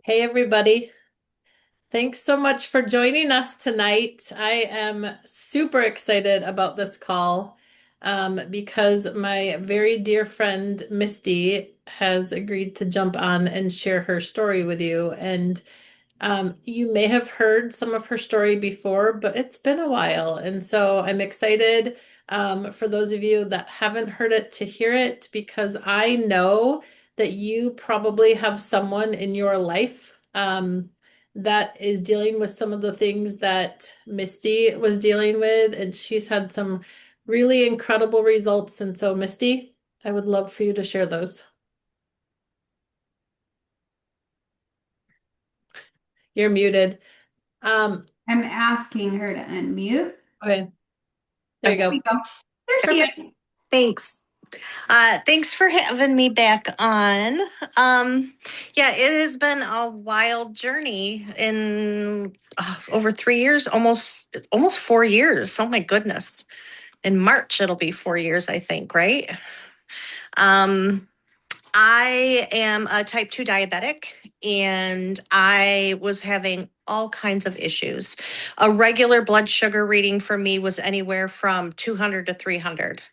Hey, everybody. Thanks so much for joining us tonight. I am super excited about this call because my very dear friend Misty has agreed to jump on and share her story with you. And you may have heard some of her story before, but it's been a while. And so I'm excited for those of you that haven't heard it to hear it because I know that you probably have someone in your life that is dealing with some of the things that Misty was dealing with, and she's had some really incredible results. And so, Misty, I would love for you to share those. You're muted. Um, I'm asking her to unmute. okay, there you There go. we go. There she Perfect. is. Thanks. Thanks for having me back on. Yeah, it has been a wild journey in over 3 years, almost 4 years. Oh my goodness. In March it'll be 4 years, I think, right? Um, I am a type 2 diabetic and I was having all kinds of issues. A regular blood sugar reading for me was anywhere from 200 to 300.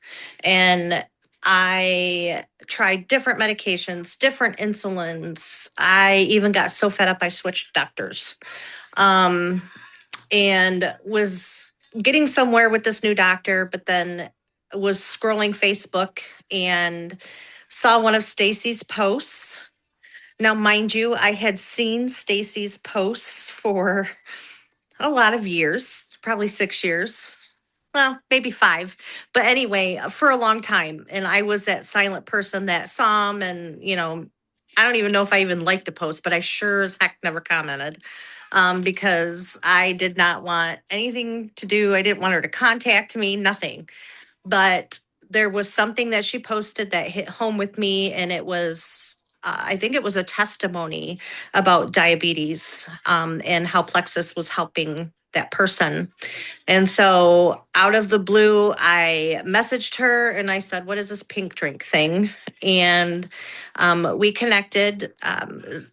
And I tried different medications, different insulins. I even got so fed up I switched doctors. Um, and was getting somewhere with this new doctor, but then was scrolling Facebook and saw one of Stacy's posts. Now, mind you, I had seen Stacy's posts for a lot of years, probably 6 years. Well, maybe five. But anyway, for a long time. And I was that silent person that saw him. And, I don't even know if I even liked a post, but I sure as heck never commented because I did not want anything to do. I didn't want her to contact me, nothing. But there was something that she posted that hit home with me, and it was. I think it was a testimony about diabetes and how Plexus was helping that person. And so, out of the blue, I messaged her and I said, "What is this pink drink thing?" And we connected.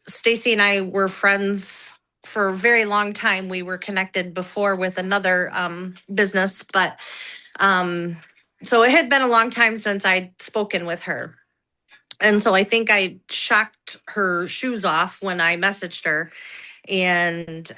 Stacy and I were friends for a very long time. We were connected before with another business, but um, so it had been a long time since I'd spoken with her. And so I think I shocked her shoes off when I messaged her and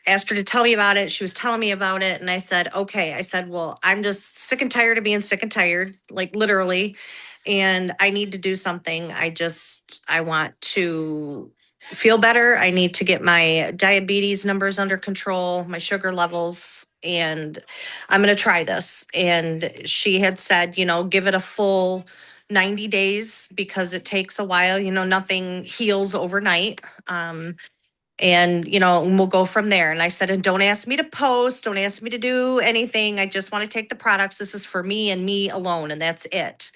asked her to tell me about it. She was telling me about it. And I said, okay. I said, well, I'm just sick and tired of being sick and tired, like literally. And I need to do something. I want to feel better. I need to get my diabetes numbers under control, my sugar levels, and I'm going to try this. And she had said, give it a full 90 days because it takes a while. Nothing heals overnight. And we'll go from there. And I said, and don't ask me to post, don't ask me to do anything. I just want to take the products. This is for me and me alone, and that's it.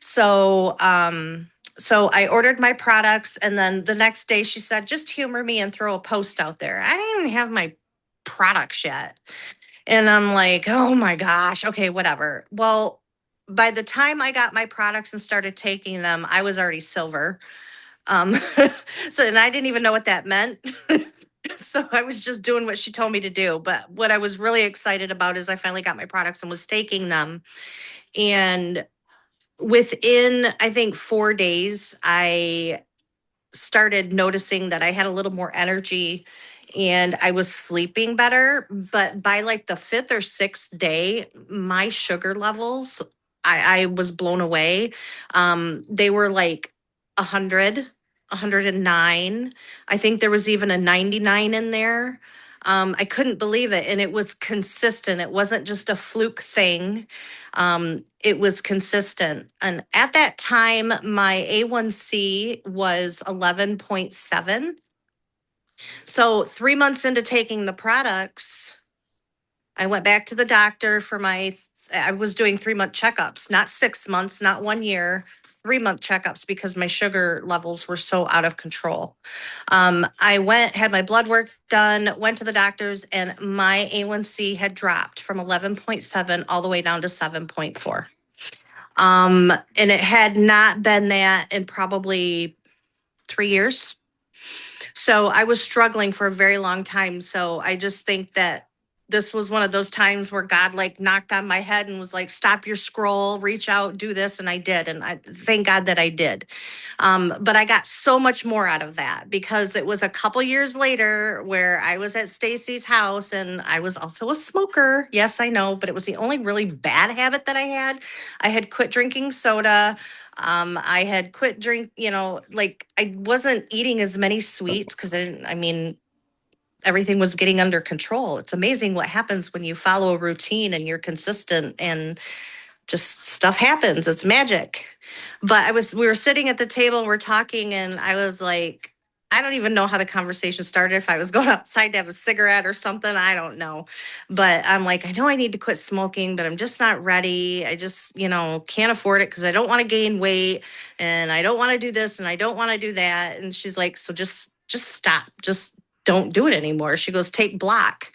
So I ordered my products, and then the next day she said, just humor me and throw a post out there. I didn't even have my products yet. And I'm like, oh my gosh, okay, whatever. Well, by the time I got my products and started taking them, I was already silver. Um, and I didn't even know what that meant. So I was just doing what she told me to do. But what I was really excited about is I finally got my products and was taking them. And within, I think, 4 days, I started noticing that I had a little more energy and I was sleeping better. But by like the fifth or sixth day, my sugar levels, I was blown away. They were like 100, 109. I think there was even a 99 in there. I couldn't believe it. And it was consistent. It wasn't just a fluke thing. It was consistent. And at that time, my A1C was 11.7. So 3 months into taking the products, I went back to the doctor for I was doing 3 month checkups, not 6 months, not 1 year, 3 month checkups because my sugar levels were so out of control. I had my blood work done, went to the doctors, and my A1C had dropped from 11.7 all the way down to 7.4. And it had not been that in probably 3 years. So I was struggling for a very long time. So I just think that this was one of those times where God like knocked on my head and was like, stop your scroll, reach out, do this. And I did. And I thank God that I did. But I got so much more out of that because it was a couple years later where I was at Stacy's house and I was also a smoker. Yes, I know, but it was the only really bad habit that I had. I had quit drinking soda. I had quit like I wasn't eating as many sweets because I mean, everything was getting under control. It's amazing what happens when you follow a routine and you're consistent and just stuff happens. It's magic. But we were sitting at the table and we're talking, and I was like, I don't even know how the conversation started. If I was going outside to have a cigarette or something, I don't know. But I'm like, I know I need to quit smoking, but I'm just not ready. I just, can't afford it because I don't want to gain weight and I don't want to do this and I don't want to do that. And she's like, so just stop. Just don't do it anymore. She goes, take block.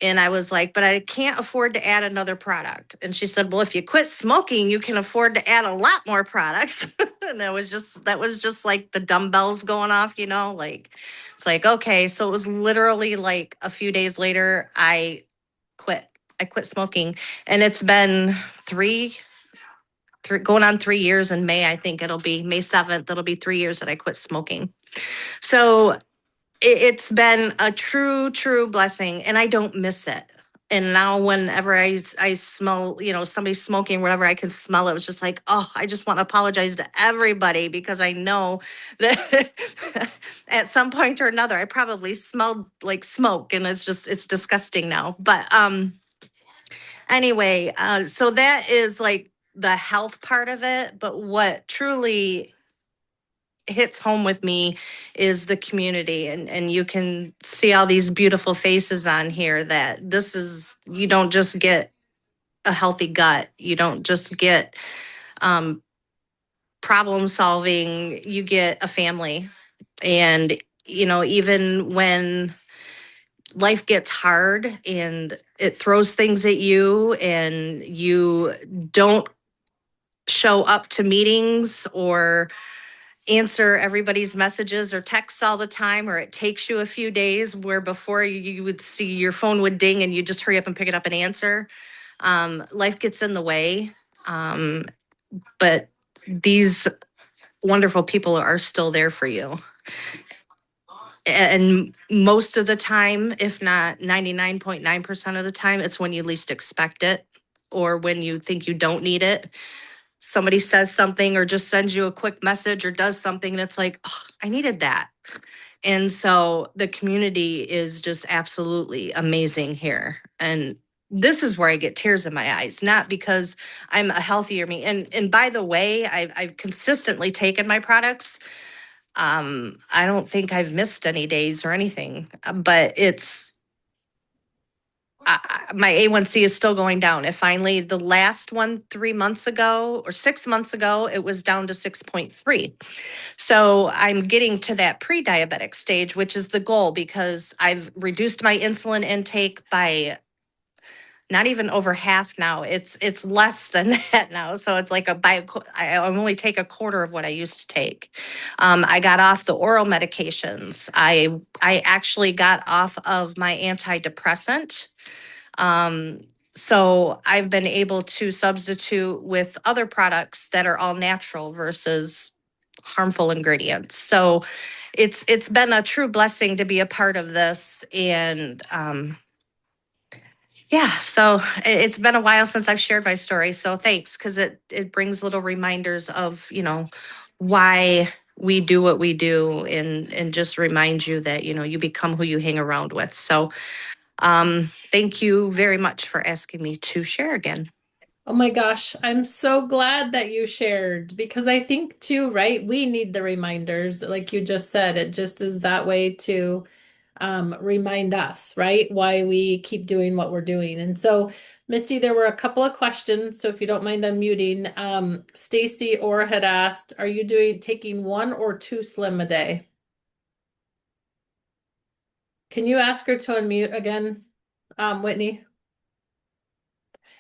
And I was like, but I can't afford to add another product. And she said, well, if you quit smoking, you can afford to add a lot more products. And that was just like the dumbbells going off, like it's like, okay. So it was literally like a few days later, quit. I quit smoking. And it's been going on 3 years in May. I think it'll be May 7th. It'll be 3 years that I quit smoking. So it's been a true blessing, and I don't miss it. And now whenever I smell, somebody smoking, whatever, I can smell it. It's just like, oh, I just want to apologize to everybody because I know that at some point or another, I probably smelled like smoke, and it's disgusting now. But anyway, so that is like the health part of it. But what truly hits home with me is the community, and you can see all these beautiful faces on here that you don't just get a healthy gut, you don't just get problem solving, you get a family. And even when life gets hard and it throws things at you and you don't show up to meetings or answer everybody's messages or texts all the time, or it takes you a few days where before you would see your phone would ding and you just hurry up and pick it up and answer. Life gets in the way. But these wonderful people are still there for you. And most of the time, if not 99.9% of the time, it's when you least expect it or when you think you don't need it. Somebody says something or just sends you a quick message or does something and it's like, oh, I needed that. And so the community is just absolutely amazing here. And this is where I get tears in my eyes, not because I'm a healthier me. And by the way, I've consistently taken my products. I don't think I've missed any days or anything, but my A1C is still going down. It finally, the last one 3 months ago or 6 months ago, it was down to 6.3. So I'm getting to that pre-diabetic stage, which is the goal because I've reduced my insulin intake by not even over half now. It's less than that now. So it's like I only take a quarter of what I used to take. I got off the oral medications. I actually got off of my antidepressant. So I've been able to substitute with other products that are all natural versus harmful ingredients. So it's been a true blessing to be a part of this. And yeah, so it's been a while since I've shared my story. So thanks, because it brings little reminders of, why we do what we do and just reminds you that, you become who you hang around with. So thank you very much for asking me to share again. Oh my gosh, I'm so glad that you shared because I think too, right? We need the reminders, like you just said. It just is that way to remind us, right? Why we keep doing what we're doing. And so, Misty, there were a couple of questions. So if you don't mind unmuting, Stacy Orr had asked, are you taking 1 or 2 Slim a day? Can you ask her to unmute again, Whitney?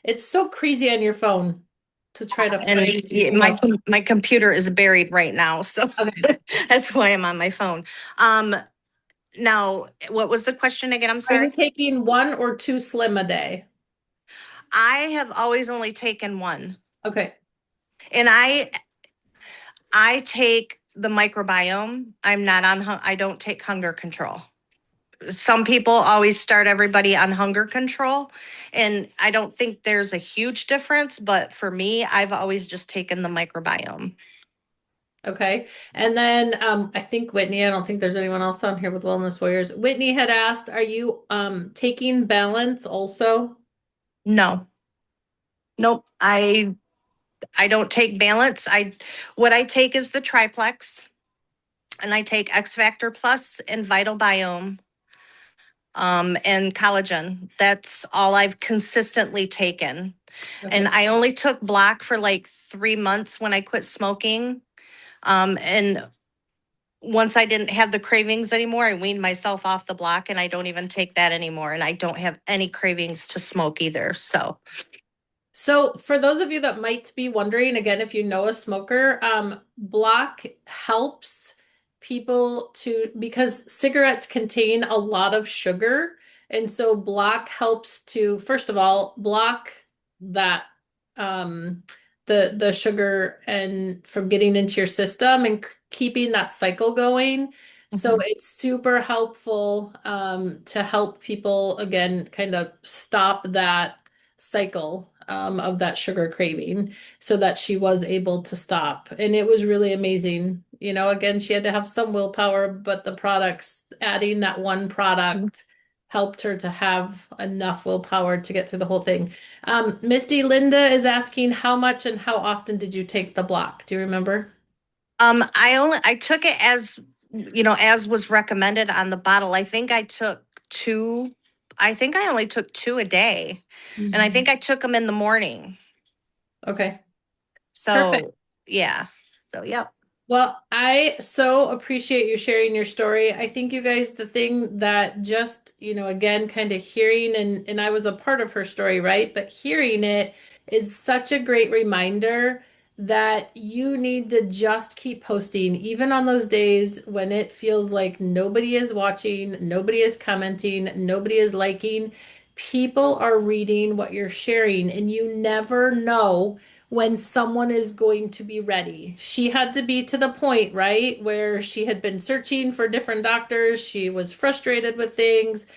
It's so crazy on your phone to try to And find. my computer is buried right now, so Okay. that's why I'm on my phone. Now, what was the question again? I'm Are you sorry. taking one or two slim a day? I have always only taken one. Okay. And I take the microbiome. I'm not on I don't take hunger control. Some people always start everybody on hunger control, and I don't think there's a huge difference, but for me, I've always just taken the microbiome. Okay. And then I think Whitney, I don't think there's anyone else on here with Wellness Warriors. Whitney had asked, are you taking balance also? No. Nope. I don't take balance. I what I take is the triplex, and I take X Factor Plus and Vital Biome and collagen. That's all I've consistently taken. And Okay. I only took block for like 3 months when I quit smoking. And once I didn't have the cravings anymore, I weaned myself off the block and I don't even take that anymore. And I don't have any cravings to smoke either. So, So for those of you that might be wondering, again, if you know a smoker, block helps people to because cigarettes contain a lot of sugar. And so block helps to, first of all, block that um the sugar and from getting into your system and keeping that cycle going. So mhm. it's super helpful to help people again kind of stop that cycle of that sugar craving so that she was able to stop. And it was really amazing. You know, again, she had to have some willpower, but the products, adding that one product helped her to have enough willpower to get through the whole thing. Misty, Linda is asking how much and how often did you take the block? Do you remember? I took it as as was recommended on the bottle. I think I took two. I think I only took two a day, and I Mhm. think I took them in the morning. Okay, perfect. So yeah. So yep. Well, I so appreciate you sharing your story. I think you guys, the thing that just, again, kind of hearing and I was a part of her story, right? But hearing it is such a great reminder that you need to just keep posting, even on those days when it feels like nobody is watching, nobody is commenting, nobody is liking. People are reading what you're sharing, and you never know when someone is going to be ready. She had to be to the point, right, where she had been searching for different doctors. She was frustrated with things.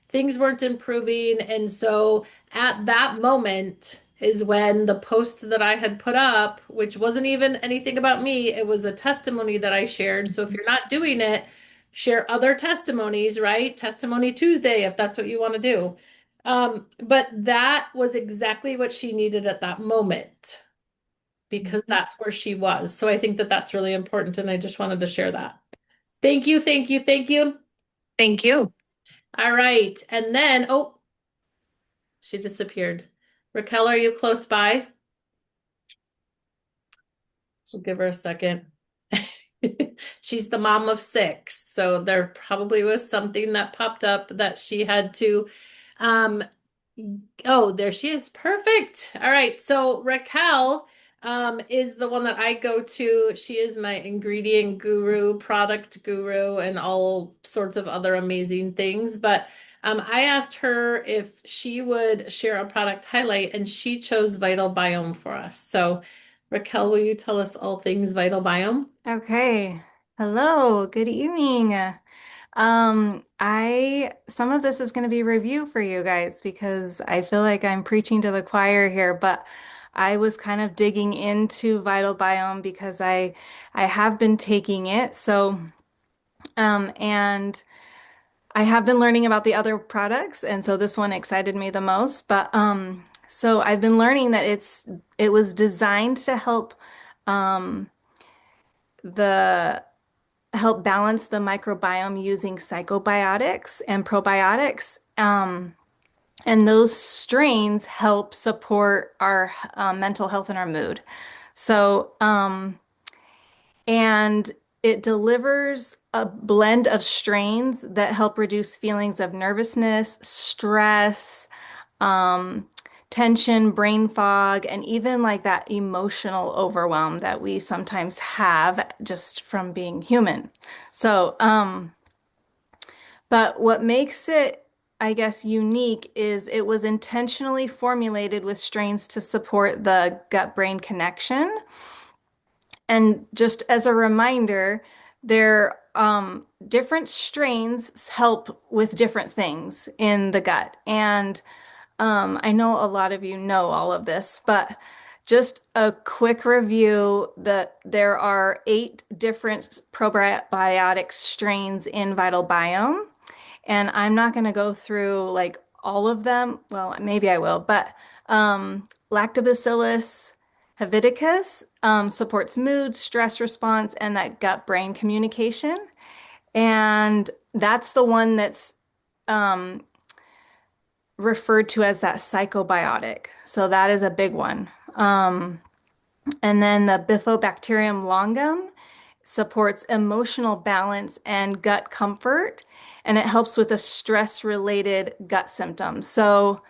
Things weren't improving. And so at that moment is when the post that I had put up, which wasn't even anything about me, it was a testimony that I shared. So if you're not doing it, share other testimonies, right? Testimony Tuesday, if that's what you want to do. But that was exactly what she needed at that moment because Mhm. that's where she was. So I think that that's really important, and I just wanted to share that. Thank you, thank you, thank you. Thank you. All right. And then, oh, she disappeared. Raquel, are you close by? We'll give her a second. She's the mom of six, so there probably was something that popped up that she had to um oh, there she is. Perfect. All right. So Raquel is the one that I go to. She is my ingredient guru, product guru, and all sorts of other amazing things. But I asked her if she would share a product highlight, and she chose Vital Biome for us. So Raquel, will you tell us all things Vital Biome? Okay. Hello, good evening. I some of this is going to be review for you guys because I feel like I'm preaching to the choir here, but I was kind of digging into Vital Biome because I have been taking it. And I have been learning about the other products, and so this one excited me the most. So I've been learning that it was designed to um the help balance the microbiome using psychobiotics and probiotics. And those strains help support our mental health and our mood. So, and it delivers a blend of strains that help reduce feelings of nervousness, stress, um, tension, brain fog, and even like that emotional overwhelm that we sometimes have just from being human. So, But what makes it, I guess, unique is it was intentionally formulated with strains to support the gut-brain connection. And just as a reminder, there different strains help with different things in the gut. And I know a lot of you know all of this, but just a quick review that there are 8 different probiotic strains in Vitalbiome. And I'm not going to go through like all of them. Well, maybe I will, but Lactobacillus heviticus supports mood, stress response, and that gut-brain communication. And that's the one that's um, referred to as that psychobiotic. So that is a big one. And then the Bifidobacterium longum supports emotional balance and gut comfort, and it helps with the stress-related gut symptoms. So,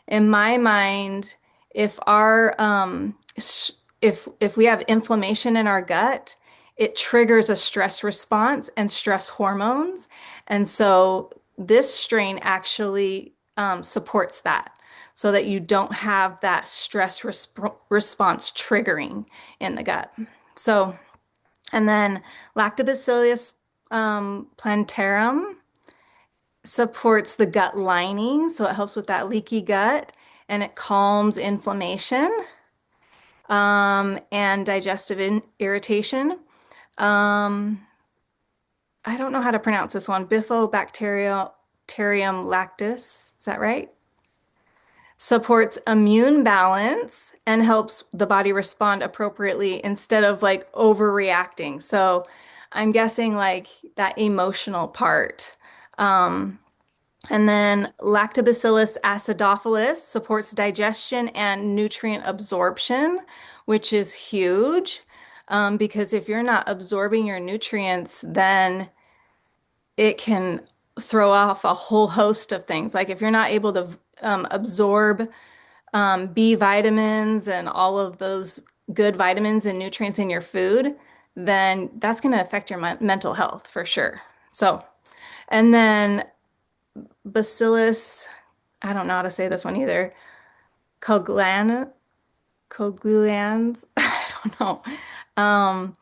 in my mind, if our if we have inflammation in our gut, it triggers a stress response and stress hormones, and so this strain actually supports that, so that you don't have that response triggering in the gut. So. And then Lactobacillus plantarum supports the gut lining, so it helps with that leaky gut and it calms inflammation and digestive irritation. Um, I don't know how to pronounce this one. Bifidobacterium lactis. Is that right? Supports immune balance and helps the body respond appropriately instead of like overreacting. So I'm guessing like that emotional part. Um, and then Lactobacillus acidophilus supports digestion and nutrient absorption, which is huge. Because if you're not absorbing your nutrients, then it can throw off a whole host of things. Like if you're not able to absorb B vitamins and all of those good vitamins and nutrients in your food, then that's going to affect your mental health for sure. So, and then Bacillus, I don't know how to say this one either. Coagulans, I don't know. Um,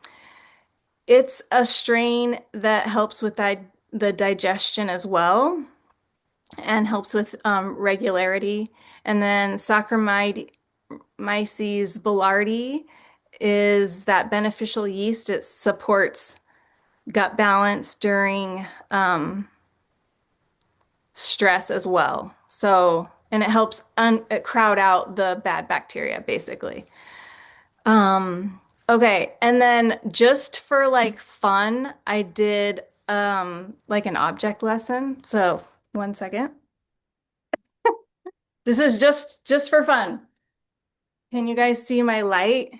it's a strain that helps with the digestion as well and helps with regularity. And then Saccharomyces boulardii is that beneficial yeast. It supports gut balance during stress as well. So, and it helps crowd out the bad bacteria, basically. Okay, and then just for like fun, I did like an object lesson. So, 1 second. This is just for fun. Can you guys see my light?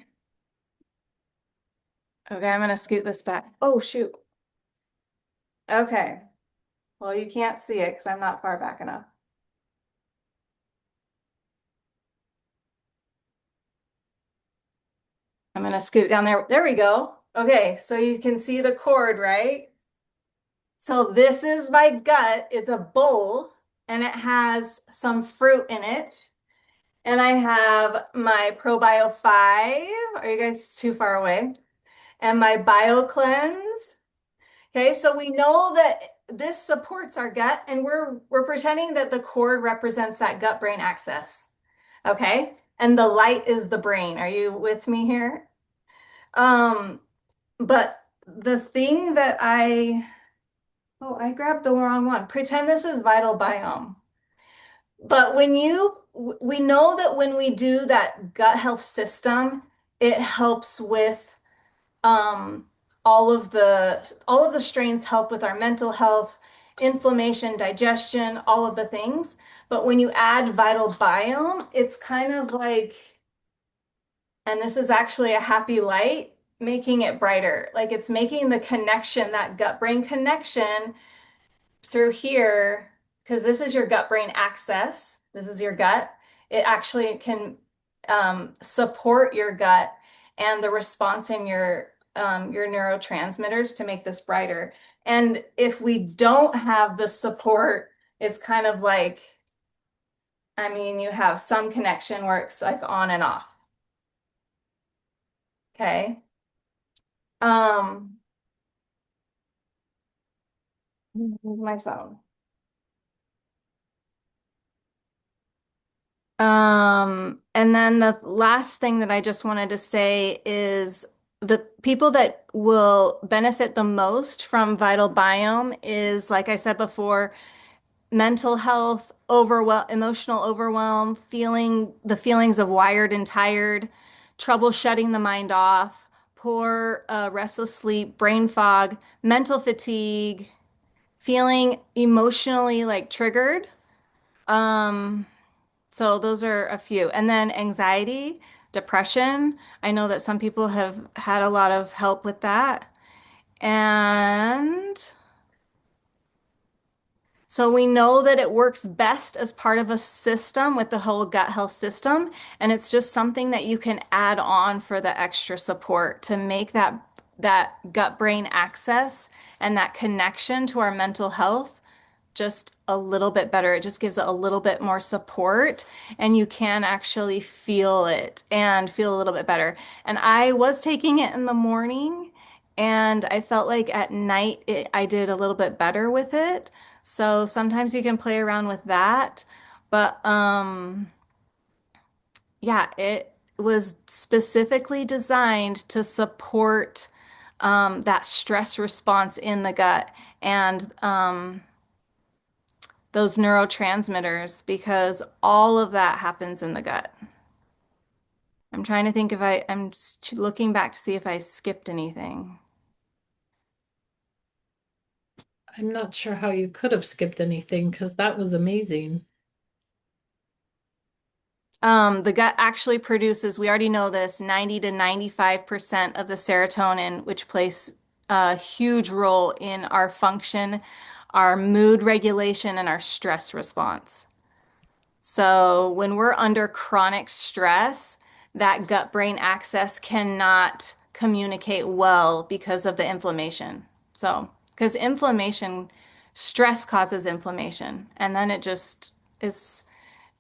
Okay, I'm gonna scoot this back. Oh, shoot. Okay. Well, you can't see it because I'm not far back enough. I'm gonna scoot it down there. There we go. Okay, so you can see the cord, right? So this is my gut. It's a bowl and it has some fruit in it. And I have my ProBio 5. Are you guys too far away? And my Bio Cleanse. Okay, so we know that this supports our gut, and we're pretending that the cord represents that gut-brain axis. Okay, and the light is the brain. Are you with me here? Um, but the thing that I grabbed the wrong one. Pretend this is Vitalbiome. But we know that when we do that gut health system, it helps with um, all of the strains help with our mental health, inflammation, digestion, all of the things. But when you add Vitalbiome, it's kind of like, and this is actually a happy light, making it brighter. Like it's making the connection, that gut-brain connection through here, because this is your gut-brain axis. This is your gut. It actually can support your gut and the response in your your neurotransmitters to make this brighter. And if we don't have the support, it's kind of like, I mean, you have some connection where it's like on and off. Okay. Um, my phone. And then the last thing that I just wanted to say is the people that will benefit the most from Vital Biome is, like I said before, mental health, overwhelm, emotional overwhelm, feeling the feelings of wired and tired, trouble shutting the mind off, poor, restless sleep, brain fog, mental fatigue, feeling emotionally like triggered. Um, so those are a few. And then anxiety, depression. I know that some people have had a lot of help with that. And so we know that it works best as part of a system with the whole gut health system. And it's just something that you can add on for the extra support to make that gut brain access and that connection to our mental health just a little bit better. It just gives it a little bit more support, and you can actually feel it and feel a little bit better. And I was taking it in the morning, and I felt like at night I did a little bit better with it. So sometimes you can play around with that. But yeah, it was specifically designed to support that stress response in the gut. And those neurotransmitters because all of that happens in the gut. I'm trying to think if I'm looking back to see if I skipped anything. I'm not sure how you could have skipped anything because that was amazing. The gut actually produces, we already know this, 90 to 95% of the serotonin, which plays a huge role in our function, our mood regulation, and our stress response. So when we're under chronic stress, that gut-brain axis cannot communicate well because of the inflammation. So, because inflammation, stress causes inflammation, and then it just is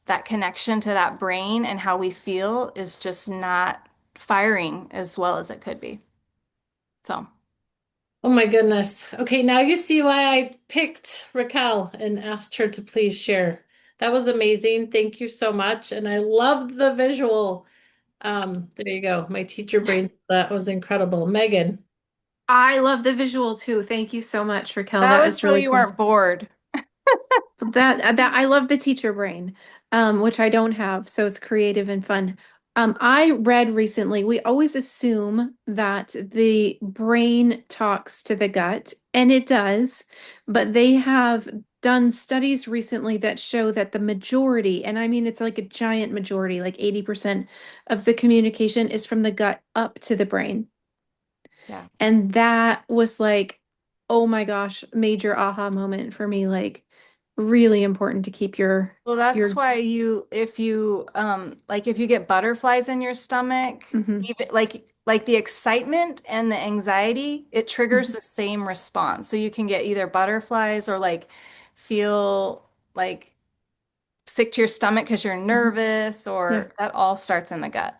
that connection to that brain and how we feel is just not firing as well as it could be. So, Oh my goodness. Okay, now you see why I picked Raquel and asked her to please share. That was amazing. Thank you so much. And I loved the visual. There you go. My teacher brain. That was incredible. Megan. I love the visual too. Thank you so much, Raquel. that That was was so really you cool. weren't bored. That I love the teacher brain, which I don't have, so it's creative and fun. I read recently, we always assume that the brain talks to the gut, and it does, but they have done studies recently that show that the majority, and I mean it's like a giant majority, like 80% of the communication is from the gut up to the brain. Yeah. And that was like, oh my gosh, major aha moment for me. Like, really important to keep Well, that's your why if you like if you get butterflies in your stomach, Mhm, even like the excitement and the anxiety, it triggers mhm. the same response. So you can get either butterflies or like feel like sick to your stomach because you're Mhm. nervous, Yeah. or that all starts in the gut.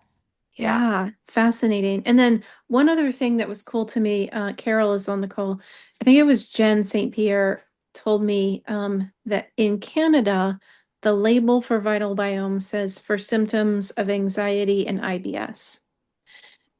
Yeah. Yeah, fascinating. And then one other thing that was cool to me, Carol is on the call. I think it was Jen St. Pierre told me that in Canada, the label for Vital Biome says for symptoms of anxiety and IBS.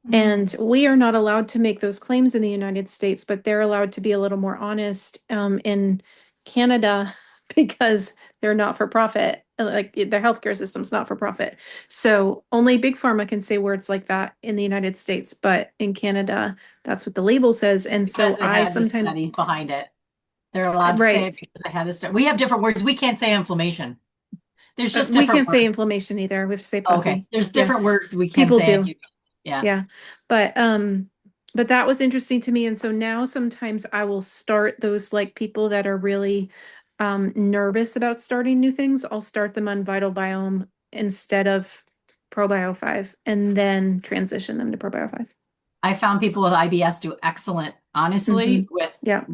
Mm. And we are not allowed to make those claims in the United States, but they're allowed to be a little more honest in Canada because they're not for profit. Like their healthcare system's not for profit. So only big pharma can say words like that in the United States, but in Canada, that's what the label says. And Because so they I had the sometimes, studies behind it. They're allowed to say right. it because they have the study. We have different words. We can't say inflammation. There's just We different can't say words. inflammation either. We have to say Okay. puffy. There's Yeah, different words we can people say. do. Yeah. Yeah. But um but that was interesting to me. And so now sometimes I will start those like people that are really nervous about starting new things. I'll start them on Vital Biome instead of ProBio 5 and then transition them to ProBio 5. I found people with IBS do excellent, honestly, with Yeah,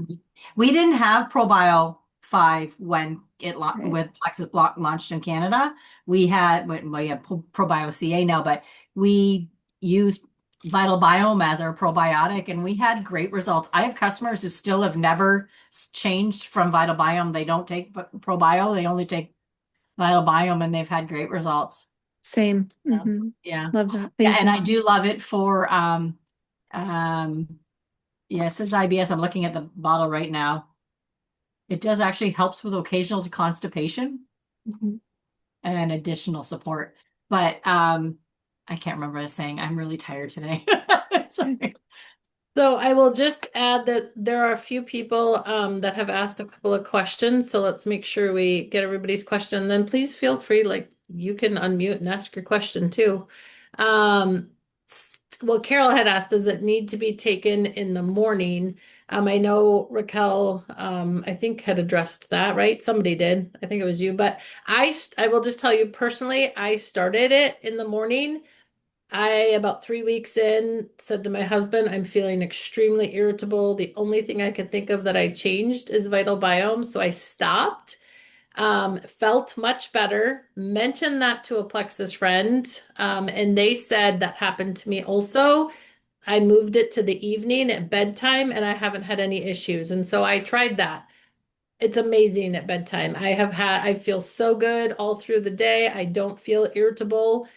we didn't have ProBio 5 when right. with Plexus Block launched in Canada. We have ProBio CA now, but we used Vitalbiome as our probiotic and we had great results. I have customers who still have never changed from Vitalbiome. They don't take ProBio, they only take Vitalbiome and they've had great results. Same. Yeah. Yeah. Love that. Yeah, Thank and you. I do love it for um yeah, it says IBS. I'm looking at the bottle right now. It does actually helps with occasional constipation Mhm. and additional support. But I can't remember what I was saying. I'm really tired today. Sorry. So I will just add that there are a few people that have asked a couple of questions. So let's make sure we get everybody's question. Then please feel free, like you can unmute and ask your question too. Well, Carol had asked, does it need to be taken in the morning? I know Raquel, I think had addressed that, right? Somebody did. I think it was you, but I will just tell you personally, I started it in the morning. About 3 weeks in, said to my husband, I'm feeling extremely irritable. The only thing I could think of that I changed is Vitalbiome. So I stopped, felt much better, mentioned that to a Plexus friend, and they said that happened to me also. I moved it to the evening at bedtime and I haven't had any issues. And so I tried that. It's amazing at bedtime. I feel so good all through the day. I don't feel irritable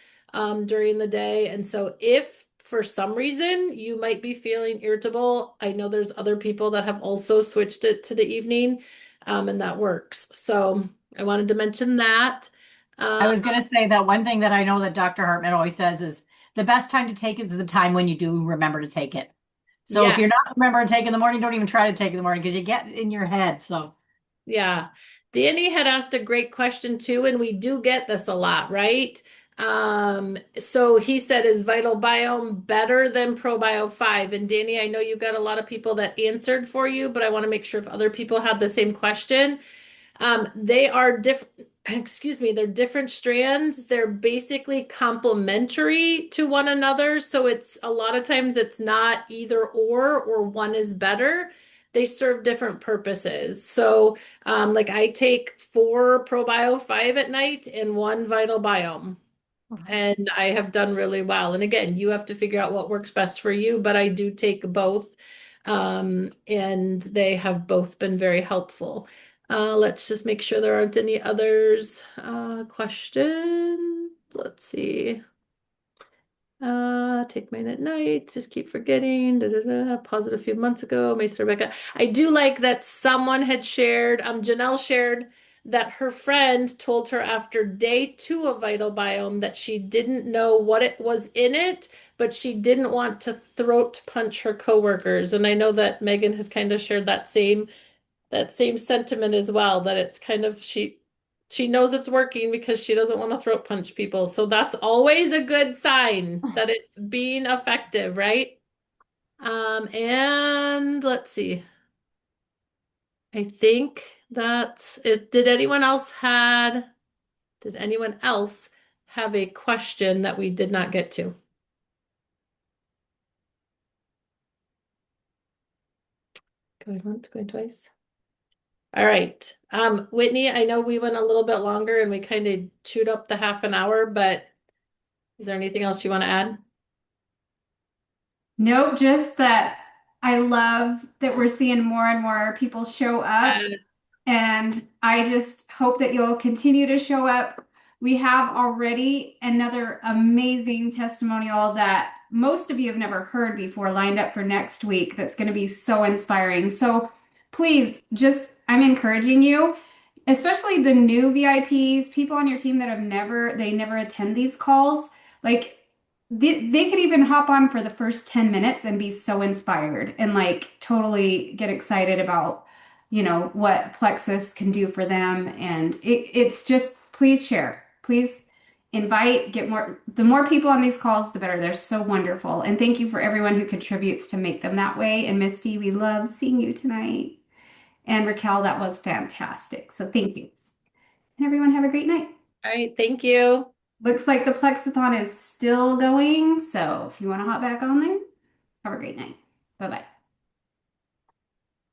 during the day. And so if for some reason you might be feeling irritable, I know there's other people that have also switched it to the evening, and that works. So I wanted to mention that. I Uh, was going to say that one thing that I know that Dr. Hartman always says is the best time to take it is the time when you do remember to take it. So if yeah, you're not remembering to take in the morning, don't even try to take it in the morning because you get it in your head. So yeah. Danny had asked a great question too, and we do get this a lot, right? So he said, is Vitalbiome better than ProBio 5? And Danny, I know you got a lot of people that answered for you, but I want to make sure if other people had the same question. They are different, excuse me, they're different strands. They're basically complementary to one another. So it's a lot of times it's not either or one is better. They serve different purposes. So, like I take 4 ProBio 5 at night and 1 Vitalbiome. And I have done really well. And again, you have to figure out what works best for you, but I do take both. And they have both been very helpful. Let's just make sure there aren't any others. Questions. Let's see. Take mine at night. Just keep forgetting. Da, da, da. Paused it a few months ago. Miss Rebecca. I do like that someone had shared, Janelle shared that her friend told her after day 2 of Vitalbiome that she didn't know what it was in it, but she didn't want to throat punch her coworkers. And I know that Megan has kind of shared that same sentiment as well, that it's kind of she knows it's working because she doesn't want to throat punch people. So that's always a good sign that it's being effective, right? And let's see. I think that's it. Did anyone else have a question that we did not get to? Going once, going twice. All right. Whitney, I know we went a little bit longer and we kind of chewed up the half an hour, but is there anything else you want to add? Nope, just that I love that we're seeing more and more people show up, and I just hope that you'll continue to show up. We have already another amazing testimonial that most of you have never heard before lined up for next week that's going to be so inspiring. So please, I'm encouraging you, especially the new VIPs, people on your team that they never attend these calls. Like, they could even hop on for the first 10 minutes and be so inspired and like totally get excited about, what Plexus can do for them. And it's just, please share, please invite, the more people on these calls, the better. They're so wonderful. And thank you for everyone who contributes to make them that way. And Misty, we love seeing you tonight. And Raquel, that was fantastic. So thank you. And everyone have a great night. All right, thank you. Looks like the Plexathon is still going, so if you want to hop back on there. Have a great night. Bye bye.